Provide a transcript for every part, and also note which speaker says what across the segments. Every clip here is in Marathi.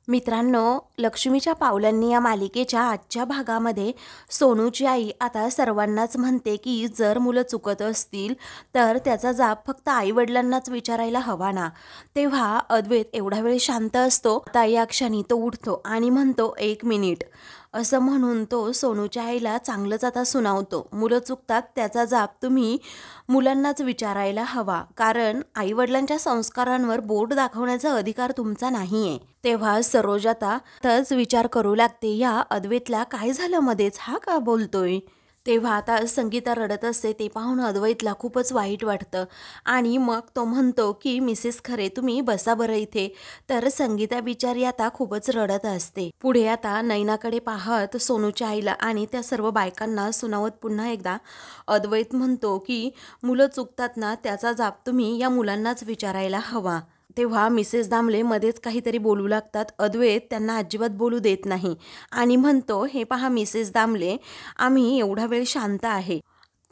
Speaker 1: मित्रांनो, लक्ष्मीच्या पावलांनी या मालिकेच्या आजच्या भागामध्ये सोनूची आई आता सर्वांनाच म्हणते की जर मुलं चुकत असतील तर त्याचा जाब फक्त आईवडिलांनाच विचारायला हवा ना. तेव्हा अद्वैत एवढा वेळ शांत असतो. आता या क्षणी तो उठतो आणि म्हणतो, 1 मिनिट असं म्हणून तो सोनूच्या आईला चांगलंच आता सुनावतो. मुलं चुकतात त्याचा जाब तुम्ही मुलांनाच विचारायला हवा, कारण आईवडिलांच्या संस्कारांवर बोट दाखवण्याचा अधिकार तुमचा नाहीये. तेव्हा सरोज आता तच विचार करू लागते, या अद्वैतला काय झालं मध्येच, हा का बोलतोय. तेव्हा आता संगीता रडत असते. ते पाहून अद्वैतला खूपच वाईट वाटतं आणि मग तो म्हणतो की मिसेस खरे तुम्ही बसा बरं इथे. तर संगीता बिचारी आता खूपच रडत असते. पुढे आता नैनाकडे पाहत सोनूच्या आईला आणि त्या सर्व बायकांना सुनावत पुन्हा एकदा अद्वैत म्हणतो की मुलं चुकतात ना त्याचा जाब तुम्ही या मुलांनाच विचारायला हवा. तेव्हा मिसेस दामले मध्येच काहीतरी बोलू लागतात. अद्वैत त्यांना अजिबात बोलू देत नाही आणि म्हणतो, हे पहा मिसेस दामले, आम्ही एवढा वेळ शांत आहे,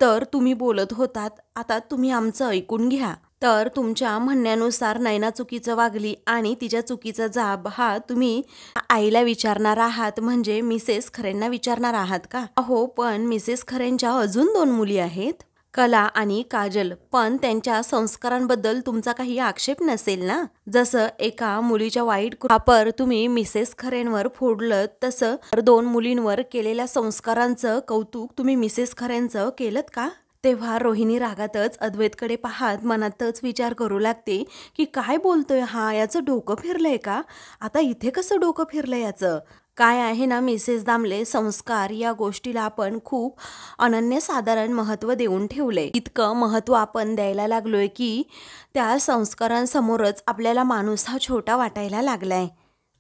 Speaker 1: तर तुम्ही बोलत होतात, आता तुम्ही आमचं ऐकून घ्या. तर तुमच्या म्हणण्यानुसार नैना चुकीचं वागली आणि तिच्या चुकीचा जाब हा तुम्ही आईला विचारणार आहात, म्हणजे मिसेस खरेंना विचारणार आहात का? अहो, पण मिसेस खरेंच्या अजून 2 मुली आहेत, कला आणि काजल, पण त्यांच्या संस्कारांबद्दल तुमचा काही आक्षेप नसेल ना. जसं एका मुलीच्या वाईट वापर तुम्ही मिसेस खरेंवर फोडलं, तसं 2 मुलींवर केलेल्या संस्कारांचं कौतुक तुम्ही मिसेस खरेंचं केलंत का? तेव्हा रोहिणी रागातच अद्वैतकडे पाहत मनातच विचार करू लागते की काय बोलतोय हा, याचं डोकं फिरलंय का? आता इथे कसं डोकं फिरलंय याचं? काय आहे ना मिसेस दामले, संस्कार या गोष्टीला आपण खूप अनन्यसाधारण महत्त्व देऊन ठेवलंय. इतकं महत्त्व आपण द्यायला लागलोय की त्या संस्कारांसमोरच आपल्याला माणूस हा छोटा वाटायला लागलाय.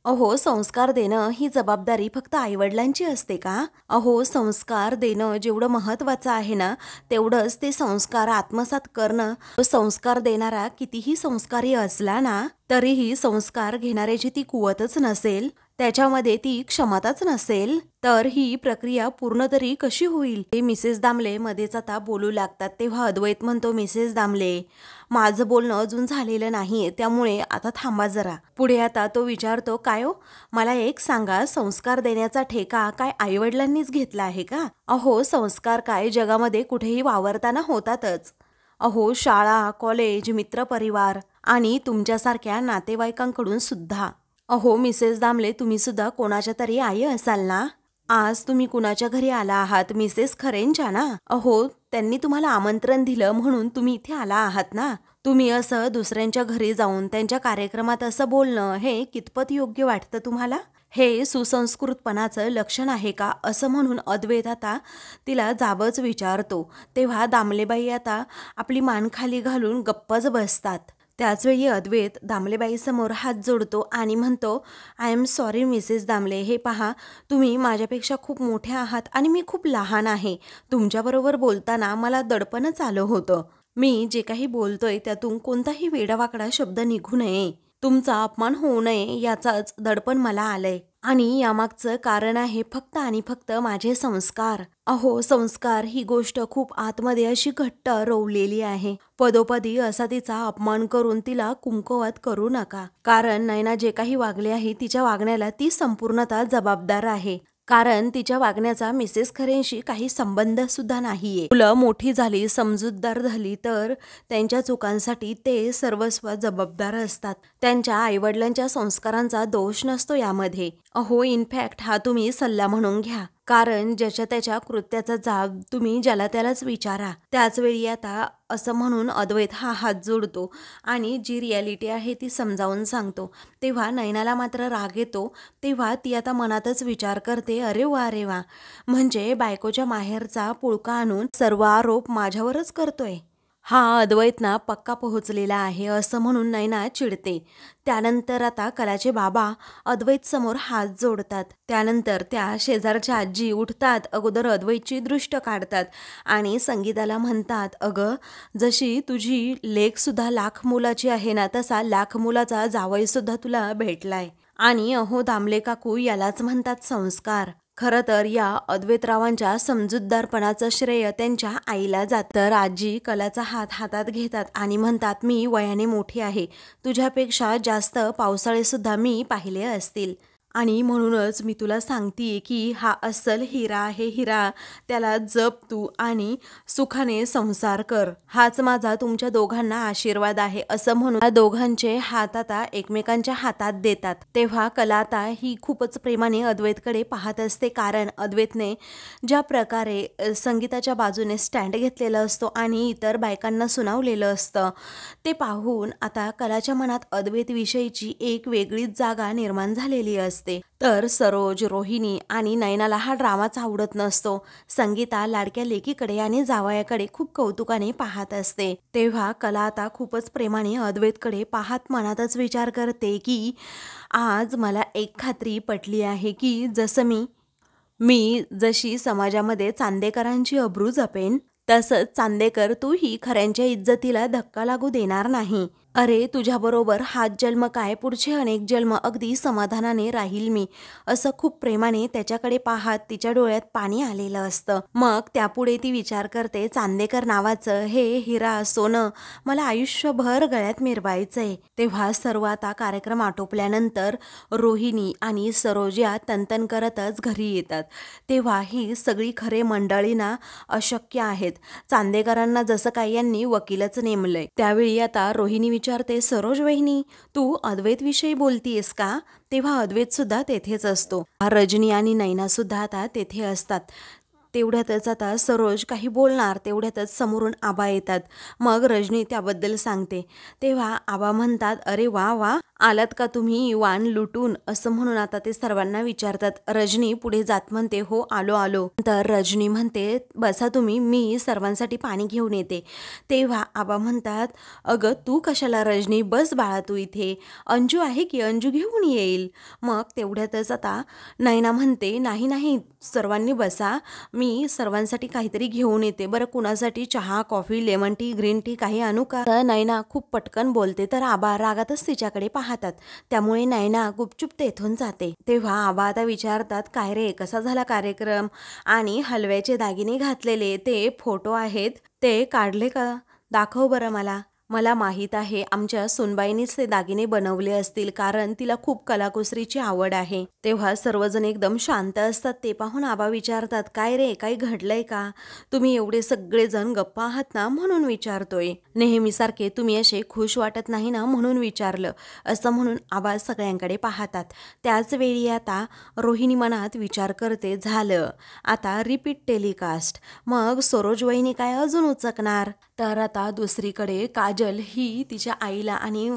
Speaker 1: अहो, संस्कार देणं ही जबाबदारी फक्त आईवडिलांची असते का? अहो, संस्कार देणं जेवढं महत्त्वाचं आहे ना, तेवढंच ते संस्कार आत्मसात करणं. संस्कार देणारा कितीही संस्कारी असला ना, तरीही संस्कार घेणाऱ्याची ती कुवतच नसेल, त्याच्यामध्ये ती क्षमताच नसेल, तर ही प्रक्रिया पूर्ण तरी कशी होईल? ते मिसेस दामले मध्येच आता बोलू लागतात. तेव्हा अद्वैत म्हणतो, मिसेस दामले, माझं बोलणं अजून झालेलं नाहीये, त्यामुळे आता थांबा जरा. पुढे आता तो विचारतो, काय हो, मला एक सांगा, संस्कार देण्याचा ठेका काय आईवडिलांनीच घेतला आहे का? अहो, संस्कार काय जगामध्ये कुठेही वावरताना होतातच. अहो, शाळा, कॉलेज, मित्रपरिवार आणि तुमच्यासारख्या नातेवाईकांकडून सुद्धा. अहो मिसेस दामले, तुम्ही सुद्धा कोणाच्या तरी आई असाल ना. आज तुम्ही कुणाच्या घरी आला आहात? मिसेस खरेंच्या ना. अहो, त्यांनी तुम्हाला आमंत्रण दिलं म्हणून तुम्ही इथे आला आहात ना. तुम्ही असं दुसऱ्यांच्या घरी जाऊन त्यांच्या कार्यक्रमात असं बोलणं हे कितपत योग्य वाटतं तुम्हाला? हे सुसंस्कृतपणाचं लक्षण आहे का? असं म्हणून अद्वैत आता तिला जाबच विचारतो. तेव्हा दामलेबाई आता आपली मान खाली घालून गप्पच बसतात. त्याचवेळी अद्वैत दामलेबाईसमोर हात जोडतो आणि म्हणतो, I am sorry Mrs Damle, हे पहा, तुम्ही माझ्यापेक्षा खूप मोठ्या आहात आणि मी खूप लहान आहे. तुमच्याबरोबर बोलताना मला दडपणच आलं होतं. मी जे काही बोलतोय त्यातून कोणताही वेडावाकडा शब्द निघू नये, तुमचा अपमान होऊ नये, याचाच दडपण मला आलंय. आणि यामागचं कारण आहे फक्त आणि फक्त माझे संस्कार. अहो, संस्कार ही गोष्ट खूप आतमध्ये अशी घट्ट रोवलेली आहे. पदोपदी असा तिचा अपमान करून तिला कुंकवात करू नका, कारण नैना जे काही वागले आहे तिच्या वागण्याला ती संपूर्णतः जबाबदार आहे. कारण तिच्या वागण्याचा मिसेस खरेंशी काही संबंध सुद्धा नाहीये. मुलं मोठी झाली, समजूतदार झाली, तर त्यांच्या चुकांसाठी ते सर्वस्व जबाबदार असतात. त्यांच्या आईवडिलांच्या संस्कारांचा दोष नसतो यामध्ये. अहो, इनफॅक्ट हा तुम्ही सल्ला म्हणून घ्या, कारण ज्याच्या त्याच्या कृत्याचा जाब तुम्ही ज्याला त्यालाच विचारा. त्याचवेळी आता असं म्हणून अद्वैत हा हात जोडतो आणि जी रियालिटी आहे ती समजावून सांगतो. तेव्हा नैनाला मात्र राग येतो. तेव्हा ती आता मनातच विचार करते, अरे वा, म्हणजे बायकोच्या माहेरचा पुळका आणून सर्व आरोप माझ्यावरच करतोय. हा अद्वैत ना पक्का पोहोचलेला आहे, असं म्हणून नैना चिडते. त्यानंतर आता कलाचे बाबा अद्वैत समोर हात जोडतात. त्यानंतर त्या शेजारच्या आजी उठतात, अगोदर अद्वैतची दृष्ट काढतात आणि संगीताला म्हणतात, अगं, जशी तुझी लेक सुद्धा लाख मुलाची आहे ना, तसा लाख मुलाचा जावई सुद्धा तुला भेटलाय. आणि अहो दामले काकू, यालाच म्हणतात संस्कार. खरं तर या अद्वैतरावांच्या समजूतदारपणाचं श्रेय त्यांच्या आईला जातं. तर आजी कलाचा हात हातात घेतात आणि म्हणतात, मी वयाने मोठी आहे, तुझ्यापेक्षा जास्त पावसाळे सुद्धा मी पाहिले असतील आणि म्हणूनच मी तुला सांगते की हा अस्सल हिरा आहे, हिरा, त्याला जप तू आणि सुखाने संसार कर, हाच माझा तुमच्या दोघांना आशीर्वाद आहे. असं म्हणून या दोघांचे हात आता एकमेकांच्या हातात देतात. तेव्हा कला आता ही खूपच प्रेमाने अद्वैतकडे पाहत असते, कारण अद्वैतने ज्या प्रकारे संगीताच्या बाजूने स्टँड घेतलेला असतो आणि इतर बायकांना सुनावलेलं असतं, ते पाहून आता कलाच्या मनात अद्वैतविषयीची एक वेगळीच जागा निर्माण झालेली असते. तर सरोज, रोहिणी आणि नयनाला हा ड्रामाच आवडत नसतो. संगीता लाडक्या लेकीकडे आणि जावयाकडे खूप कौतुकाने पाहत असते. तेव्हा कला आता खूपच प्रेमाने अद्वैतकडे पाहत मनातच विचार करते की आज मला एक खात्री पटली आहे की मी जशी समाजामध्ये चांदेकरांची अब्रू जपेन, तसंच चांदेकर तूही खऱ्यांच्या इज्जतीला धक्का लागू देणार नाही. अरे तुझ्याबरोबर हाच जन्म काय, पुढचे अनेक जन्म अगदी समाधानाने राहील मी, असं खूप प्रेमाने त्याच्याकडे पाहत तिच्या डोळ्यात पाणी आलेलं असतं. मग त्यापुढे ती विचार करते, चांदेकर नावाचं हे हिरा सोनं मला आयुष्यभर गळ्यात मिरवायचंय. तेव्हा सर्व आता कार्यक्रम आटोपल्यानंतर रोहिणी आणि सरोज या तनतन करतच घरी येतात. तेव्हा ही सगळी खरे मंडळींना अशक्य आहेत. चांदेकरांना जसं काही यांनी वकीलच नेमलंय. त्यावेळी आता रोहिणी विचारते, सरोज वहिनी, तू अद्वैत विषयी बोलतीयस का? तेव्हा अद्वैत सुद्धा तेथेच असतो. रजनी आणि नैना सुद्धा आता तेथे असतात. तेवढ्यातच आता सरोज काही बोलणार तेवढ्यातच समोरून आबा येतात. मग रजनी त्याबद्दल सांगते. तेव्हा आबा म्हणतात, अरे वा वा, आलात का तुम्ही वाण लुटून, असं म्हणून आता ते सर्वांना विचारतात. रजनी पुढे जात म्हणते, हो आलो आलो. तर रजनी म्हणते, बसा तुम्ही, मी सर्वांसाठी पाणी घेऊन येते. तेव्हा आबा म्हणतात, अगं तू कशाला रजनी, बस बाळा तू इथे, अंजू आहे की, अंजू घेऊन येईल. मग तेवढ्यातच आता नैना म्हणते, नाही नाही सर्वांनी बसा, मी सर्वांसाठी काहीतरी घेऊन येते. बरं कुणासाठी चहा, coffee, lemon tea, green tea काही आणू का? तर नैना खूप पटकन बोलते. तर आबा रागातच तिच्याकडे पाहतात. त्यामुळे नैना गुपचूप तेथून जाते. तेव्हा आबा आता विचारतात, काय रे कसा झाला कार्यक्रम, आणि हलव्याचे दागिने घातलेले ते फोटो आहेत ते काढले का, दाखव बरं मला. मला माहीत आहे आमच्या सुनबाईनीच ते दागिने बनवले असतील, कारण तिला खूप कलाकुसरीची आवड आहे. तेव्हा सर्वजण एकदम शांत असतात. ते पाहून आबा विचारतात, काय रे काही घडलंय का, तुम्ही एवढे सगळेजण गप्पा आहात ना म्हणून विचारतोय, नेहमीसारखे तुम्ही असे खुश वाटत नाही ना म्हणून विचारलं, असं म्हणून आबा सगळ्यांकडे पाहतात. त्याच वेळी आता रोहिणी मनात विचार करते, झालं आता रिपीट टेलिकास्ट, मग सरोज वहिनी काय अजून उचकणार. तर आता दुसरीकडे काजल ही तिच्या आईला आणि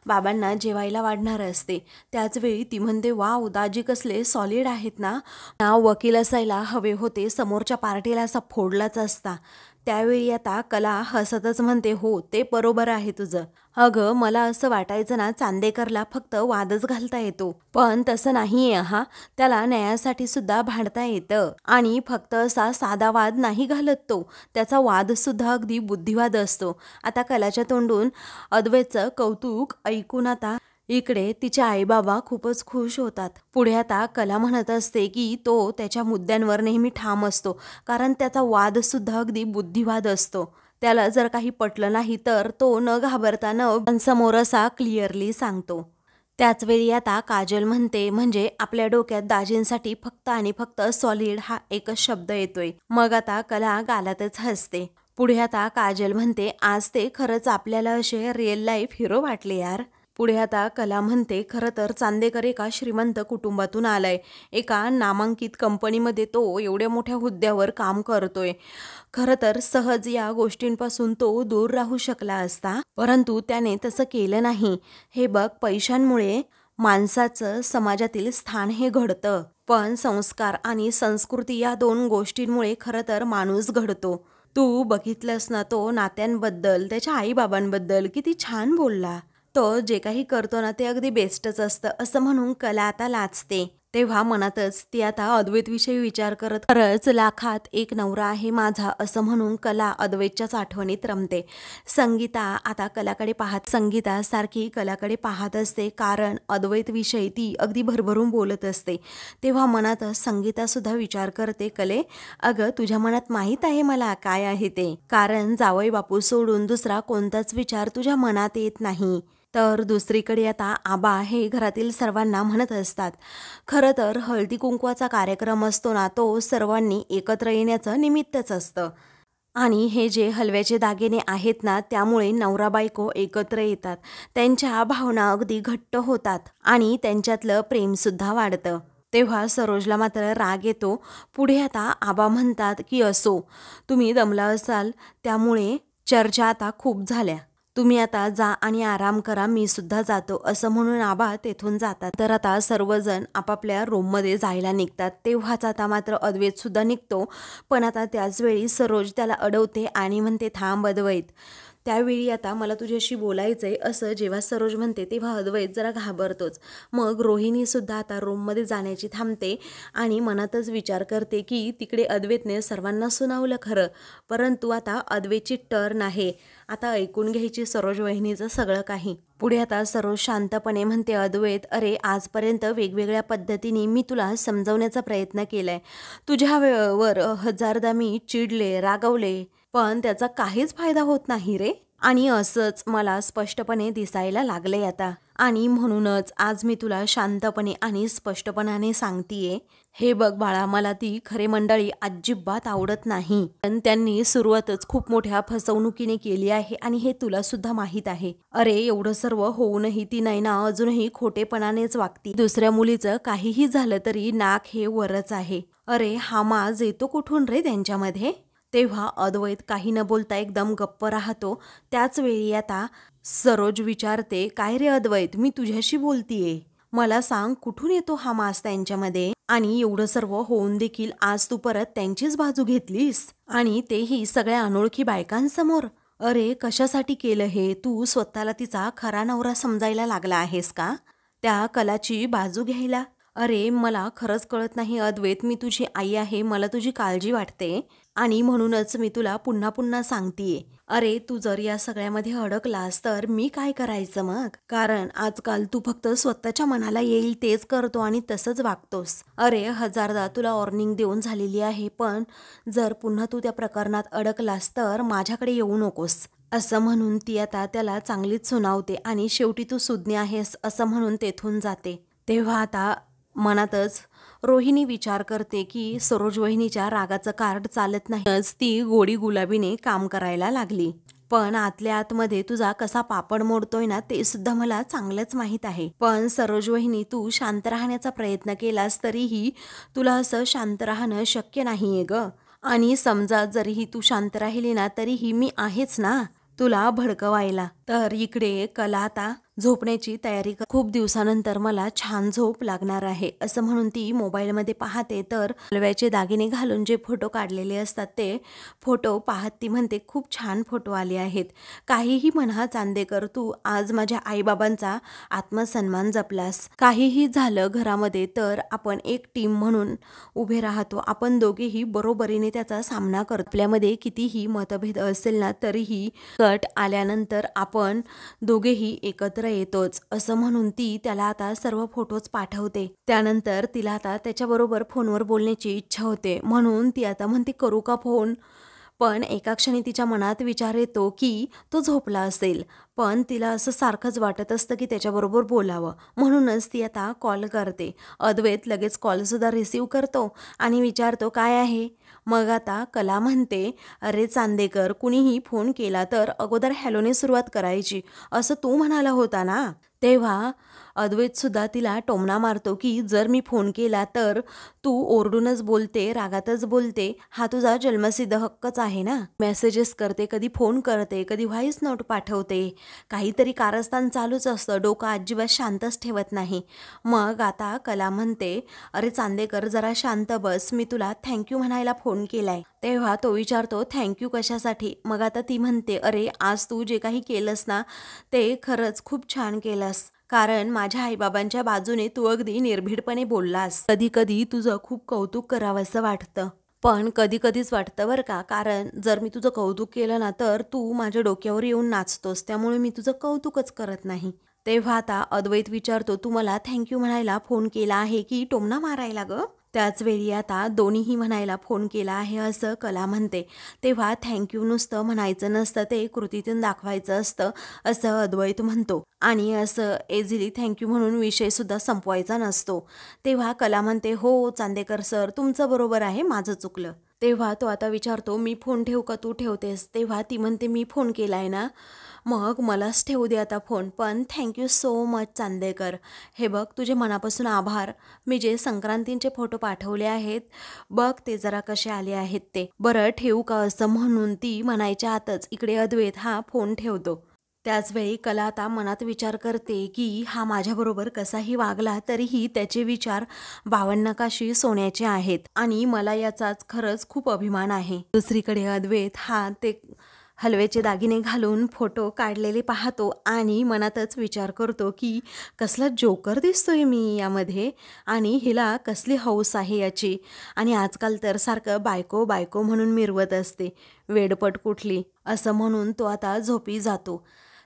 Speaker 1: बाबांना जेवायला वाढणार असते. त्याचवेळी ती म्हणते, वाव दाजी कसले सॉलिड आहेत ना, वकील असायला हवे होते, समोरच्या पार्टीला असा फोडलाच असता. त्यावेळी आता कला हसतच म्हणते, हो ते बरोबर आहे तुझं, अगं मला असं वाटायचं ना चांदेकरला फक्त वादच घालता येतो, पण तसं नाहीये हा, त्याला न्यायासाठी सुद्धा भांडता येतं आणि फक्त असा साधा वाद नाही घालत तो, त्याचा वाद सुद्धा अगदी बुद्धिवाद असतो. आता कलाच्या तोंडून अद्वैतचं कौतुक ऐकून आता इकडे तिचे आईबाबा खूपच खुश होतात. पुढे आता कला म्हणत असते की तो त्याच्या मुद्द्यांवर नेहमी ठाम असतो, कारण त्याचा वाद सुद्धा अगदी बुद्धिवाद असतो. त्याला जर काही पटलं नाही तर तो न घाबरता न समोर असा क्लिअरली सांगतो. त्याचवेळी आता काजल म्हणते, म्हणजे आपल्या डोक्यात दाजींसाठी फक्त आणि फक्त सॉलिड हा एकच शब्द येतोय. मग आता कला गालातच हसते. पुढे आता काजल म्हणते, आज ते खरंच आपल्याला असे रिअल लाईफ हिरो वाटले यार. पुढे आता कला म्हणते, खरं तर चांदेकर एका श्रीमंत कुटुंबातून आलाय, एका नामांकित कंपनीमध्ये तो एवढ्या मोठ्या हुद्द्यावर काम करतोय. खरं तर सहज या गोष्टींपासून तो दूर राहू शकला असता, परंतु त्याने तसं केलं नाही. हे बघ, पैशांमुळे माणसाचं समाजातील स्थान हे घडतं, पण संस्कार आणि संस्कृती या दोन गोष्टींमुळे खरं तर माणूस घडतो. तू बघितलंस ना, तो नात्यांबद्दल, त्याच्या आईबाबांबद्दल किती छान बोलला. तो जे काही करतो ना ते अगदी बेस्टच असतं, असं म्हणून कला आता लाजते. तेव्हा मनातच ती आता अद्वैतविषयी विचार करत खरंच लाखात एक नवरा आहे माझा असं म्हणून कला अद्वैतच्याच आठवणीत रमते. संगीता आता कलाकडे पाहत संगीता सारखी कलाकडे पाहत असते, कारण अद्वैतविषयी ती अगदी भरभरून बोलत असते. तेव्हा मनातच संगीता सुद्धा विचार करते, कले अगं तुझ्या मनात माहीत आहे मला काय आहे ते, कारण जावई बापू सोडून दुसरा कोणताच विचार तुझ्या मनात येत नाही. तर दुसरीकडे आता आबा हे घरातील सर्वांना म्हणत असतात, खरं तर हळदी कुंकवाचा कार्यक्रम असतो ना, तो सर्वांनी एकत्र येण्याचं निमित्तच असतं. आणि हे जे हलव्याचे दागिने आहेत ना, त्यामुळे नवरा बायको एकत्र येतात, त्यांच्या भावना अगदी घट्ट होतात आणि त्यांच्यातलं प्रेमसुद्धा वाढतं. तेव्हा सरोजला मात्र राग येतो. पुढे आता आबा म्हणतात की असो, तुम्ही दमला असाल त्यामुळे चर्चा आता खूप झाल्या, तुम्ही आता जा आणि आराम करा, मी सुद्धा जातो असं म्हणून आबा तेथून जातात. तर आता सर्वजण आपापल्या रूममध्ये जायला निघतात. तेव्हाच आता मात्र अद्वैत सुद्धा निघतो, पण आता त्याच वेळी सरोज त्याला अडवते आणि म्हणते थांब अद्वैत. त्यावेळी आता मला तुझ्याशी बोलायचंय असं जेव्हा सरोज म्हणते तेव्हा अद्वैत जरा घाबरतोच. मग रोहिणी सुद्धा आता रूममध्ये जाण्याची थांबते आणि मनातच विचार करते की तिकडे अद्वैतने सर्वांना सुनावलं खरं, परंतु आता अद्वैतची टर्न आहे, आता ऐकून घ्यायची सरोज वहिनीचं सगळं काही. पुढे आता सरोज शांतपणे म्हणते, अद्वैत अरे आजपर्यंत वेगवेगळ्या पद्धतीने मी तुला समजावण्याचा प्रयत्न केलाय, तुझ्यावर हजारदा मी चिडले रागवले, पण त्याचा काहीच फायदा होत नाही रे. आणि असंच मला स्पष्टपणे दिसायला लागलंय आता, आणि म्हणूनच आज मी तुला शांतपणे आणि स्पष्टपणाने सांगतीये, हे बघ बाळा, मला ती खरे मंडळी अजिबात आवडत नाही, पण त्यांनी सुरुवातच खूप मोठ्या फसवणुकीने केली आहे आणि हे तुला सुद्धा माहीत आहे. अरे एवढं सर्व होऊनही ती नैना अजूनही खोटेपणानेच वागती, दुसऱ्या मुलीचं काहीही झालं तरी नाक हे वरच आहे. अरे हा माज येतो कुठून रे त्यांच्यामध्ये. तेव्हा अद्वैत काही न बोलता एकदम गप्प राहतो. त्याच वेळी आता सरोज विचारते, काय रे अद्वैत, मी तुझ्याशी बोलतीये, मला सांग कुठून येतो हा मास त्यांच्यामध्ये, आणि एवढं सर्व होऊन देखील आज तू परत त्यांचीच बाजू घेतलीस, आणि तेही सगळ्या अनोळखी बायकांसमोर. अरे कशासाठी केलं हे, तू स्वतःला तिचा खरा नवरा समजायला लागला आहेस का, त्या कलाची बाजू घ्यायला. अरे मला खरंच कळत नाही अद्वैत, मी तुझी आई आहे, मला तुझी काळजी वाटते आणि म्हणूनच मी तुला पुन्हा पुन्हा सांगतीये. अरे तू जर या सगळ्यामध्ये अडकलास तर मी काय करायचं मग, कारण आजकाल तू फक्त स्वतःच्या मनाला येईल तेच करतो आणि तसंच वागतोस. अरे हजारदा तुला वॉर्निंग देऊन झालेली आहे, पण जर पुन्हा तू त्या प्रकरणात अडकलास तर माझ्याकडे येऊ नकोस असं म्हणून ती आता त्याला चांगलीच सुनावते आणि शेवटी तू सुज्ञ आहेस असं म्हणून तेथून जाते. तेव्हा आता मनातच रोहिणी विचार करते की सरोज वहिनीच्या रागाचं कार्ड चालत नाहीच, ती गोडी गुलाबीने काम करायला लागली, पण आतल्या आतमध्ये तुझा कसा पापड मोडतोय ना ते सुद्धा मला चांगलंच माहीत आहे. पण सरोज वहिनी तू शांत राहण्याचा प्रयत्न केलास तरीही तुला असं शांत राहणं शक्य नाहीये ग, आणि समजा जरीही तू शांत राहिली ना तरीही मी आहेच ना तुला भडकवायला. तर इकडे कला आता झोपण्याची तयारी कर, खूप दिवसानंतर मला छान झोप लागणार आहे असं म्हणून ती मोबाईलमध्ये पाहते, तर हलव्याचे दागिने घालून जे फोटो काढलेले असतात ते फोटो पाहत ती म्हणते, खूप छान फोटो आले आहेत, काहीही म्हणा चांदेकर, तू आज माझ्या आईबाबांचा आत्मसन्मान जपलास. काहीही झालं घरामध्ये तर आपण एक टीम म्हणून उभे राहतो, आपण दोघेही बरोबरीने त्याचा सामना करतो, आपल्यामध्ये कितीही मतभेद असेल ना तरीही कट आल्यानंतर आपण दोघेही एकत्र येतोच असं म्हणून ती त्याला आता सर्व फोटोज पाठवते. त्यानंतर तिला आता त्याच्याबरोबर फोनवर बोलण्याची इच्छा होते, म्हणून ती आता म्हणते करू का फोन, पण एका क्षणी तिच्या मनात विचार येतो की तो झोपला असेल, पण तिला असं सारखंच वाटत असतं की त्याच्याबरोबर बोलावं, म्हणूनच ती आता कॉल करते. अद्वैत लगेच कॉलसुद्धा रिसीव करतो आणि विचारतो काय आहे. मग आता कला म्हणते, अरे चांदेकर, कुणीही फोन केला तर अगोदर हॅलोने सुरुवात करायची असं तू म्हणाला होता ना. तेव्हा अद्वैत सुद्धा तिला टोमणा मारतो की जर मी फोन केला तर तू ओरडूनच बोलते, रागातच बोलते, हा तुझा जन्मसिद्ध हक्कच आहे ना. मेसेजेस करते, कधी फोन करते, कधी व्हॉइस नोट पाठवते, काहीतरी कारस्थान चालूच असतं, डोकं अजिबात शांतच ठेवत नाही. मग आता कला म्हणते, अरे चांदेकर जरा शांत बस, मी तुला थँक्यू म्हणायला फोन केलाय. तेव्हा तो विचारतो थँक्यू कशासाठी. मग आता ती म्हणते, अरे आज तू जे काही केलंस ना ते खरंच खूप छान केलंस, कारण माझ्या आईबाबांच्या बाजूने तू अगदी निर्भीडपणे बोललास. कधी कधी तुझं खूप कौतुक करावंसं वाटतं, पण कधी कधीच वाटतं बरं का, कारण जर मी तुझं कौतुक केलं ना तर तू माझ्या डोक्यावर येऊन नाचतोस, त्यामुळे मी तुझं कौतुकच करत नाही. तेव्हा आता अद्वैत विचारतो, तू मला थँक्यू म्हणायला फोन केला आहे की टोमणा मारायला ग? त्याच वेळी आता दोन्हीही म्हणायला फोन केला आहे असं कला म्हणते. तेव्हा थँक्यू नुसतं म्हणायचं नसतं, ते कृतीतून दाखवायचं असतं असं अद्वैत म्हणतो. आणि असं एझिली थँक्यू म्हणून विषयसुद्धा संपवायचा नसतो. तेव्हा कला म्हणते, हो चांदेकर सर, तुमचं बरोबर आहे, माझं चुकलं. तेव्हा तो आता विचारतो, मी फोन ठेवू का तू ठेवतेस? तेव्हा ती म्हणते, मी फोन केलाय ना, मग मलाच ठेवू दे आता फोन, पण थँक्यू सो मच चांदेकर. हे बघ, तुझे मनापासून आभार. मी जे संक्रांतींचे फोटो पाठवले आहेत बघ, ते जरा कसे आले आहेत ते. बरं ठेवू का असं म्हणून ती म्हणायच्या आतच इकडे अद्वैत हा फोन ठेवतो. त्याचवेळी कला आता मनात विचार करते की हा माझ्याबरोबर कसाही वागला तरीही त्याचे विचार 52 सोन्याचे आहेत आणि मला याचाच खरंच खूप अभिमान आहे. दुसरीकडे अद्वैत हा ते हलव्याचे दागिने घालून फोटो काढलेले पाहतो आणि मनातच विचार करतो की कसला जोकर दिसतोय मी यामध्ये, आणि हिला कसली हौस आहे याची. आणि आजकाल तर सारखं बायको बायको म्हणून मिरवत असते, वेडपट कुठली, असं म्हणून तो आता झोपी जातो.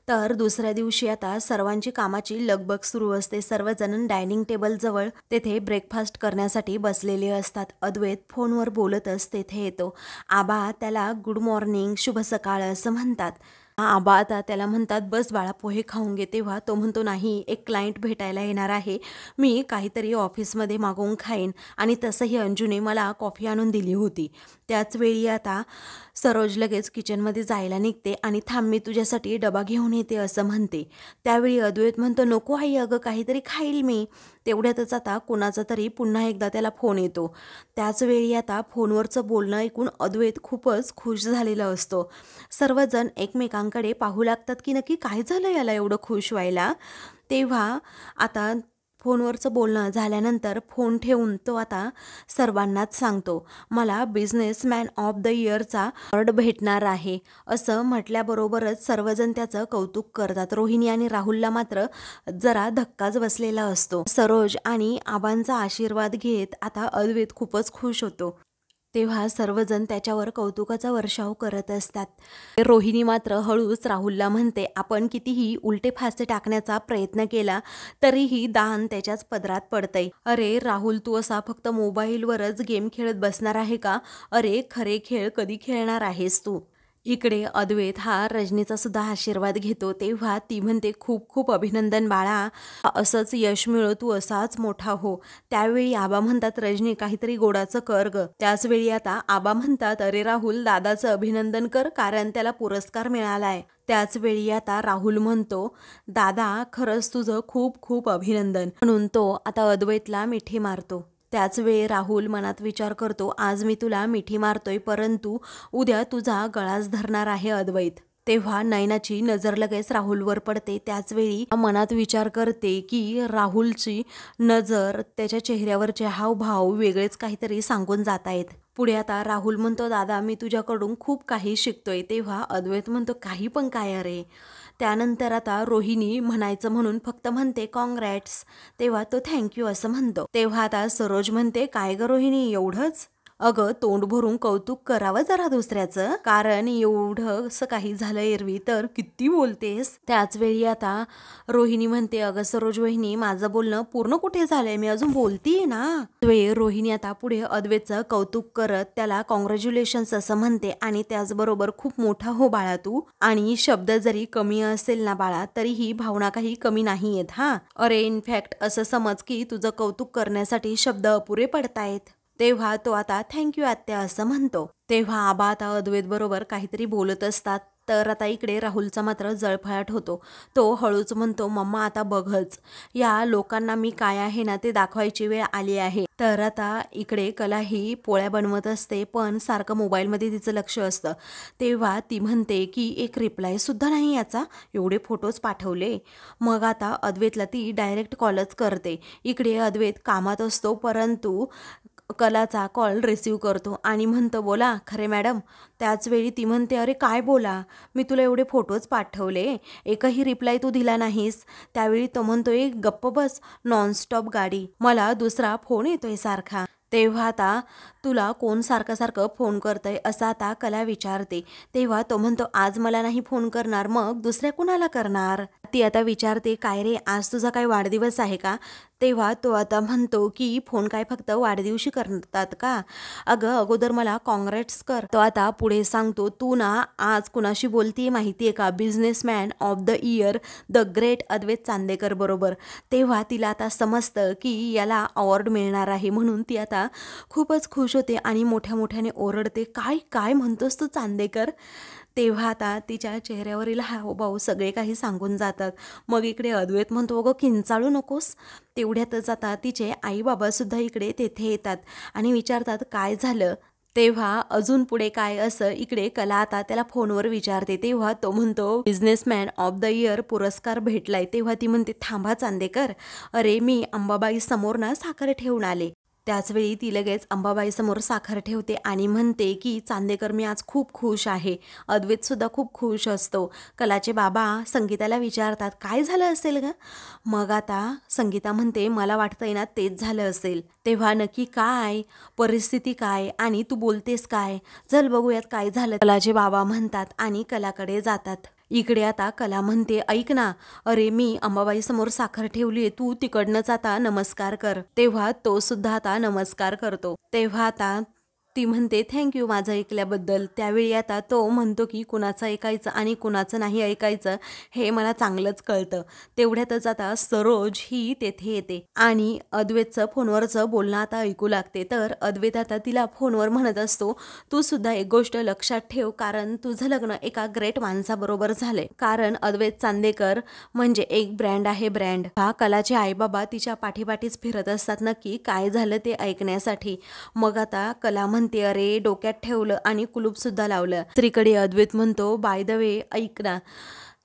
Speaker 1: तर दुसऱ्या दिवशी आता सर्वांची कामाची लगबग सुरू असते. सर्वजण डायनिंग टेबलजवळ तेथे ब्रेकफास्ट करण्यासाठी बसलेले असतात. अद्वैत फोनवर बोलतच तेथे येतो. आबा त्याला गुड मॉर्निंग, शुभ सकाळ असं म्हणतात. आबा आता त्याला म्हणतात, बस बाळा पोहे खाऊन घे. तेव्हा तो म्हणतो, नाही, एक क्लायंट भेटायला येणार आहे, मी काहीतरी ऑफिसमध्ये मागवून खाईन, आणि तसंही अंजूने मला कॉफी आणून दिली होती. त्याच वेळी आता सरोज लगेच किचनमध्ये जायला निघते आणि थांब, मी तुझ्यासाठी डबा घेऊन येते असं म्हणते. त्यावेळी अद्वैत म्हणतो, नको आई, अगं काहीतरी खाईल मी. तेवढ्यातच आता कोणाचा तरी पुन्हा एकदा त्याला फोन येतो. त्याच वेळी आता फोनवरचं बोलणं ऐकून अद्वैत खूपच खुश झालेला असतो. सर्वजण एकमेकांकडे पाहू लागतात की नक्की काय झालं याला एवढं खुश व्हायला. तेव्हा आता फोनवरचं बोलणं झाल्यानंतर फोन ठेवून तो आता सर्वांनाच सांगतो, मला बिझनेसमॅन ऑफ द इयरचा अवॉर्ड भेटणार आहे. असं म्हटल्याबरोबरच सर्वजण त्याचं कौतुक करतात. रोहिणी आणि राहुलला मात्र जरा धक्काच बसलेला असतो. सरोज आणि आबांचा आशीर्वाद घेत आता अद्वैत खूपच खुश होतो. तेव्हा सर्वजण त्याच्यावर कौतुकाचा वर्षाव करत असतात. रोहिणी मात्र हळूच राहुलला म्हणते, आपण कितीही उलटे फासे टाकण्याचा प्रयत्न केला तरीही दान त्याच्याच पदरात पडतंय. अरे राहुल, तू असा फक्त मोबाईलवरच गेम खेळत बसणार आहे का? अरे खरे खेळ कधी खेळणार आहेस तू? इकडे अद्वैत हा रजनीचा सुद्धा आशीर्वाद घेतो. तेव्हा ती म्हणते, खूप खूप अभिनंदन बाळा, असंच यश मिळो, तू असाच मोठा हो. त्यावेळी आबा म्हणतात, रजनी काहीतरी गोडाचं कर ग. त्याच वेळी आता आबा म्हणतात, अरे राहुल, दादाचं अभिनंदन कर, कारण त्याला पुरस्कार मिळालाय. त्याच वेळी आता राहुल म्हणतो, दादा खरंच तुझं खूप खूप अभिनंदन, म्हणून तो आता अद्वैतला मिठी मारतो. त्याच वेळी राहुल मनात विचार करतो, आज मी तुला मिठी मारतोय, परंतु उद्या तुझा गळाच धरणार आहे अद्वैत. तेव्हा नयनाची नजर लगेच राहुलवर पडते. त्याच वेळी मनात विचार करते की राहुलची नजर, त्याच्या चेहऱ्यावरचे हावभाव वेगळेच काहीतरी सांगून जात आहेत. पुढे आता राहुल म्हणतो, दादा मी तुझ्याकडून खूप काही शिकतोय. तेव्हा अद्वैत म्हणतो, काही पण काय अरे. त्यानंतर आता रोहिणी म्हणायचं म्हणून फक्त म्हणते कॉंग्रॅट्स. तेव्हा तो थँक्यू असं म्हणतो. तेव्हा आता सरोज म्हणते, काय ग रोहिणी, एवढंच? अगं तोंड भरून कौतुक करावं जरा दुसऱ्याचं, कारण एवढं असं काही झालं एरवी तर किती बोलतेस. त्याच वेळी आता रोहिणी म्हणते, अगं सरोज वहिनी, माझं बोलणं पूर्ण कुठे झालंय, मी अजून बोलतीये ना. वेळ रोहिणी आता पुढे अद्वैतचं कौतुक करत त्याला कॉंग्रॅच्युलेशन्स असं म्हणते, आणि त्याचबरोबर खूप मोठा हो बाळा तू, आणि शब्द जरी कमी असेल ना बाळा, तरीही भावना काही कमी नाही आहेत हा. अरे इनफॅक्ट असं समज की तुझं कौतुक करण्यासाठी शब्द अपुरे पडतायत. तेव्हा तो आता थँक्यू आत्या असं म्हणतो. तेव्हा आबा आता अद्वैत बरोबर काहीतरी बोलत असतात. तर आता इकडे राहुलचा मात्र जळफळाट होतो. तो हळूच म्हणतो, मम्मा आता बघच, या लोकांना मी काय आहे ना ते दाखवायची वेळ आली आहे. तर आता इकडे कला ही पोळ्या बनवत असते, पण सारखं मोबाईलमध्ये तिचं लक्ष असतं. तेव्हा ती म्हणते की एक रिप्लाय सुद्धा नाही याचा, एवढे फोटोज पाठवले. मग आता अद्वैतला ती डायरेक्ट कॉलच करते. इकडे अद्वैत कामात असतो, परंतु कलाचा कॉल रिसीव करतो आणि म्हणतो, बोला खरे मॅडम. त्याच वेळी ती म्हणते, अरे काय बोला, मी तुला एवढे फोटोज पाठवले, एकही रिप्लाय तू दिला नाहीस. त्यावेळी तो म्हणतोय, गप्प बस, नॉनस्टॉप गाडी, मला दुसरा फोन येतोय सारखा. तेव्हा आता तुला कोण सारखं सारखं फोन करतंय असं आता कला विचारते. तेव्हा तो म्हणतो, आज मला नाही फोन करणार, मग दुसऱ्या कुणाला करणार. ती आता विचारते, काय रे, आज तुझा काय वाढदिवस आहे का. तेव्हा तो आता म्हणतो की फोन काय फक्त वाढदिवशी करतात का, अगं अगोदर मला काँग्रेट्स कर. तो आता पुढे सांगतो, तू ना आज कुणाशी बोलतीये माहितीये का, businessman of the year the great Advait Chandekar बरोबर. तेव्हा तिला आता समजतं की याला अवॉर्ड मिळणार आहे, म्हणून ती आता खूपच खुश होते आणि मोठ्या मोठ्याने ओरडते, काय काय म्हणतोस तू चांदेकर. तेव्हा आता तिच्या चेहऱ्यावरील हावभाव सगळे काही सांगून जातात. मग इकडे अद्वैत म्हणतो, अगं किंचाळू नकोस. तेवढ्यातच आता तिचे आई बाबासुद्धा इकडे तेथे येतात आणि विचारतात, काय झालं. तेव्हा अजून पुढे काय असं इकडे कला आता त्याला फोनवर विचारते. तेव्हा तो म्हणतो, बिझनेसमॅन ऑफ द इयर पुरस्कार भेटलाय. तेव्हा ती म्हणते, थांबा चांदेकर, अरे मी अंबाबाई समोर ना साखर ठेवून आले. त्याचवेळी ती लगेच अंबाबाईसमोर साखर ठेवते आणि म्हणते की चांदेकर मी आज खूप खुश आहे. अद्वैतसुद्धा खूप खुश असतो. कलाचे बाबा संगीताला विचारतात, काय झालं असेल ग. मग आता संगीता म्हणते, मला वाटतंय ना तेच झालं असेल. तेव्हा नक्की काय परिस्थिती काय आणि तू बोलतेस काय, चल बघूयात काय झालं, कलाचे बाबा म्हणतात आणि कलाकडे जातात. इकडे आता कला म्हणते, ऐक ना, अरे मी अंबाबाई समोर साखर ठेवलीये, तू तिकडनंच आता नमस्कार कर. तेव्हा तो सुद्धा आता नमस्कार करतो. तेव्हा आता ती म्हणते, थँक्यू माझं ऐकल्याबद्दल. त्यावेळी आता तो म्हणतो की कुणाचं ऐकायचं आणि कुणाचं नाही ऐकायचं हे मला चांगलंच कळतं. तेवढ्यातच आता सरोज ही तेथे येते आणि अद्वैतचं फोनवरचं बोलणं आता ऐकू लागते. तर अद्वैत आता तिला फोनवर म्हणत असतो, तू सुद्धा एक गोष्ट लक्षात ठेव, कारण तुझं लग्न एका ग्रेट माणसाबरोबर झालंय. कारण अद्वैत चांदेकर म्हणजे एक ब्रँड आहे, ब्रँड. हा कलाचे आईबाबा तिच्या पाठीपाठीच फिरत असतात नक्की काय झालं ते ऐकण्यासाठी. मग आता कला म्हणते, अरे डोक्यात ठेवलं आणि कुलूप सुद्धा लावलं. स्त्रीकडे अद्वैत म्हणतो, बाय द वे ऐक ना,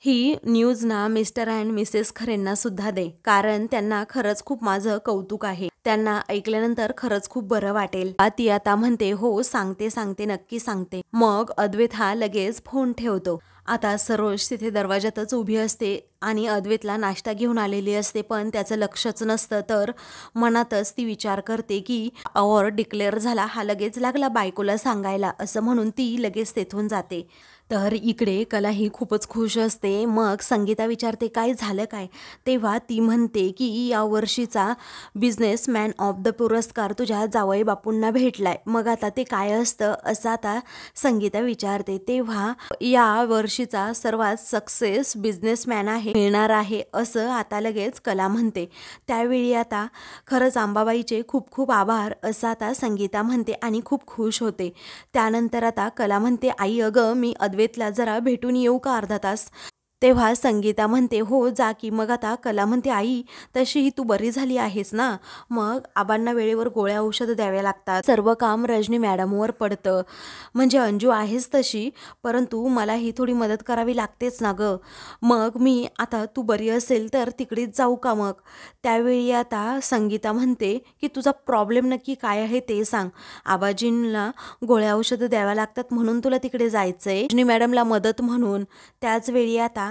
Speaker 1: ही न्यूज ना मिस्टर अँड मिसेस खरेंना सुद्धा दे, कारण त्यांना खरंच खूप माझं कौतुक आहे, त्यांना ऐकल्यानंतर खरंच खूप बरं वाटेल. ती आता म्हणते, हो सांगते सांगते नक्की सांगते. मग अद्वैत हा लगेच फोन ठेवतो. आता सरोज तिथे दरवाजातच उभी असते आणि अद्वैतला नाश्ता घेऊन आलेली असते, पण त्याचं लक्षच नसतं. तर मनातच ती विचार करते की अवॉर्ड डिक्लेअर झाला, हा लगेच लागला बायकोला सांगायला, असं म्हणून ती लगेच तेथून जाते. तर इकडे कला ही खूपच खुश असते. मग संगीता विचारते, काय झालं काय. तेव्हा ती म्हणते की या वर्षीचा बिझनेसमॅन ऑफ द पुरस्कार तुझ्या जावई बापूंना भेटलाय. मग आता ते काय असतं असं आता संगीता विचारते. तेव्हा या वर्षीचा सर्वात सक्सेस बिझनेसमॅन आहे मिळणार आहे असं आता लगेच कला म्हणते. त्यावेळी आता खरंच अंबाबाईचे खूप खूप आभार असं आता संगीता म्हणते आणि खूप खुश होते. त्यानंतर आता कला म्हणते, आई अगं मी अद्वैतला जरा भेटून येऊ का अर्धा तास. तेव्हा संगीता म्हणते, हो जा की. मग आता कला म्हणते, आई तशी तू बरी झाली आहेस ना. मग आबांना वेळेवर गोळ्या औषधं द्याव्या लागतात, सर्व काम रजनी मॅडमवर पडतं, म्हणजे अंजू आहेच तशी, परंतु मला ही थोडी मदत करावी लागतेच ना ग. मग मी आता तू बरी असेल तर तिकडेच जाऊ का मग. त्यावेळी आता संगीता म्हणते की तुझा प्रॉब्लेम नक्की काय आहे ते सांग. आबाजींना गोळ्या औषधं द्याव्या लागतात म्हणून तुला तिकडे जायचंय, रजनी मॅडमला मदत म्हणून. त्याच वेळी आता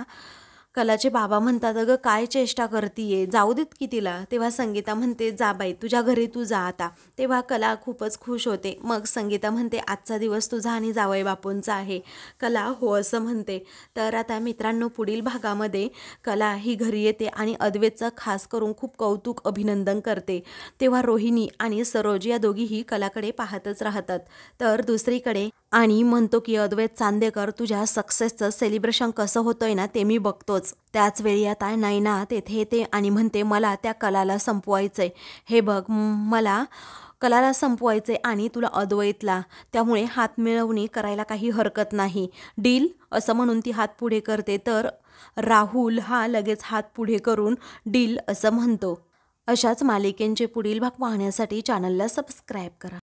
Speaker 1: कलाचे बाबा म्हणतात, अगं काय चेष्टा करतीये, जाऊ देत की तिला. तेव्हा संगीता म्हणते, जा बाई तुझ्या घरी तू जा आता. तेव्हा कला खूपच खुश होते. मग संगीता म्हणते, आजचा दिवस तुझा आणि जावई बापूंचा आहे. कला हो असं म्हणते. तर आता मित्रांनो, पुढील भागामध्ये कला ही घरी येते आणि अद्वैतचं खास करून खूप कौतुक अभिनंदन करते. तेव्हा रोहिणी आणि सरोज या दोघीही कलाकडे पाहतच राहतात. तर दुसरीकडे आणि म्हणतो की अद्वैत चांदेकर, तुझ्या सक्सेसचं सेलिब्रेशन कसं होतंय ना ते मी बघतोच. त्याच वेळी आता नैना तेथे येते आणि म्हणते, मला त्या कलाला संपवायचंय. हे बघ, मला कलाला संपवायचे आणि तुला अद्वैतला, त्यामुळे हात मिळवणी करायला काही हरकत नाही, डील असं म्हणून ती हात पुढे करते. तर राहुल हा लगेच हात पुढे करून डील असं म्हणतो. अशाच मालिकेंचे पुढील भाग पाहण्यासाठी चॅनलला सबस्क्राईब करा.